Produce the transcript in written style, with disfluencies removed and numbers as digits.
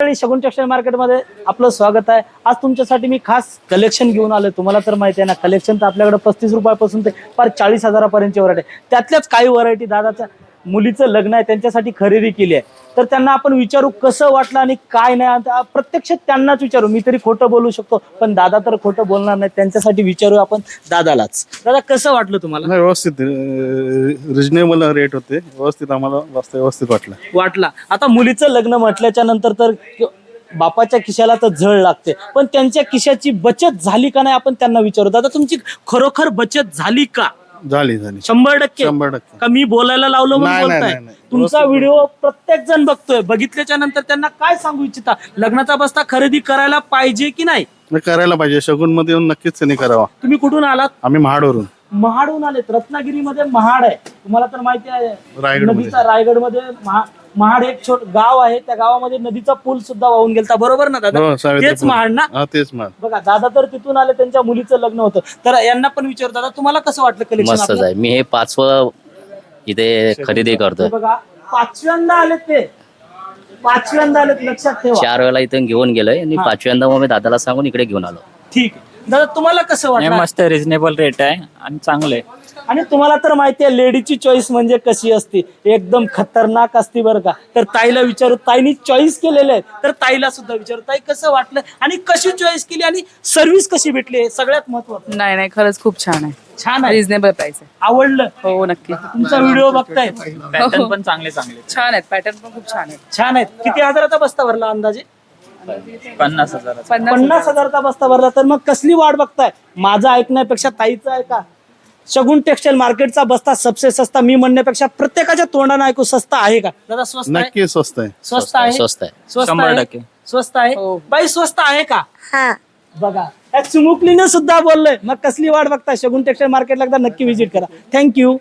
शगुन textile मार्केटमध्ये आपलं स्वागत आहे। आज तुमच्यासाठी मी खास कलेक्शन घेऊन आलोय। तुम्हाला तर माहिती आहे ना, कलेक्शन तर आपल्याकडे 35 रुपयापासून ते पार 40,000पर्यंतची व्हरायटी आहे। त्यातल्याच काही व्हरायटी दादाच्या मुलीचं लग्न आहे त्यांच्यासाठी खरेदी केली आहे। तर त्यांना आपण विचारू कसं वाटलं आणि काय नाही, प्रत्यक्ष त्यांनाच विचारू। मी तरी खोटं बोलू शकतो पण दादा तर खोटं बोलणार नाही, त्यांच्यासाठी विचारू आपण दादालाच। दादा कसं वाटलं तुम्हाला? नाही, व्यवस्थित रिजनेबल रेट होते, व्यवस्थित आम्हाला व्यवस्थित वाटला। आता मुलीचं लग्न म्हटल्याच्या नंतर तर बापाच्या खिशाला तर झळ लागते, पण त्यांच्या खिशाची बचत झाली का नाही आपण त्यांना विचारू। दादा तुमची खरोखर बचत झाली का? झाली 100% का मी बोलायला लावलो म्हणून नाही, बोलताय? नाही, नाही. तुमचा व्हिडिओ प्रत्येक जण बघतोय, बघितल्याच्या नंतर त्यांना काय सांगू इच्छिता? लग्नाचा बस्ता खरेदी करायला पाहिजे की नाही? करायला पाहिजे। शगुन मध्ये येऊन नक्कीच त्यांनी करावा। तुम्ही कुठून आलात? आम्ही महाडवरून महाडहून आलेत। रत्नागिरीमध्ये महाड आहे, तुम्हाला तर माहिती आहे। रायगडमध्ये. नदीचा रायगडमध्ये महाड एक छोट गाव आहे, त्या गावामध्ये नदीचा पूल सुद्धा वाहून गेलता, बरोबर ना दादा? हो, सावित्री तेच पूल. महाड ना? हा, तेच महाड। बघा दादा तर तिथून आले, त्यांच्या मुलीचं लग्न होतं। तर यांना पण विचार, दादा तुम्हाला कसं वाटलं कलेक्शन? मस्तच आहे। मी हे 5वं इथे खरेदी करतोय। बघा पाचव्यांदा आलेत ते, पाचव्यांदा आलेत, लक्षात ठेवा। 4 वेळा इथून घेऊन गेलोय आणि 5व्यांदा मग मी दादाला सांगून इकडे घेऊन आलो। ठीक आहे दादा, तुम्हाला कसं नाही, वाटलं? मस्त रिझनेबल रेट आहे आणि चांगलं आहे। आणि तुम्हाला तर माहिती आहे लेडीची चॉईस म्हणजे कशी असते, एकदम खतरनाक असते बरं का। तर ताईला विचारू, ताईनी चॉईस केलेलं आहे, तर ताईला सुद्धा विचारू, ताई कसं वाटलं आणि कशी चॉईस केली आणि सर्व्हिस कशी भेटली, हे सगळ्यात महत्वाचं। नाही खरंच खूप छान आहे, छान आहे, रिझनेबल प्राइस आहे। आवडलं? हो नक्की तुमचा व्हिडिओ बघताय, पॅटर्न पण चांगले छान आहेत, पॅटर्न पण खूप छान आहेत। छान आहेत। किती हजाराचा बस्ता भरला अंदाजे? 50,000 50,000चा बस्ता भरला। तर मग कसली वाट बघताय? माझं ऐकण्यापेक्षा ताईचं ऐका। शगुन टेक्सटाईल मार्केटचा बस्ता सबसे सस्ता मी म्हणण्यापेक्षा प्रत्येकाच्या तोंडाने ऐकू, स्वस्त आहे का दादा? स्वस्त आहे? नक्की स्वस्त आहे। स्वस्त आहे, स्वस्त आहे। स्वस्त 100%. स्वस्त आहे। हो. बाई स्वस्त आहे का? बघा या चिमुकलीने सुद्धा बोललोय। मग कसली वाट बघताय? शगुन टेक्सटाईल मार्केटला एकदा नक्की व्हिजिट करा। थँक्यू।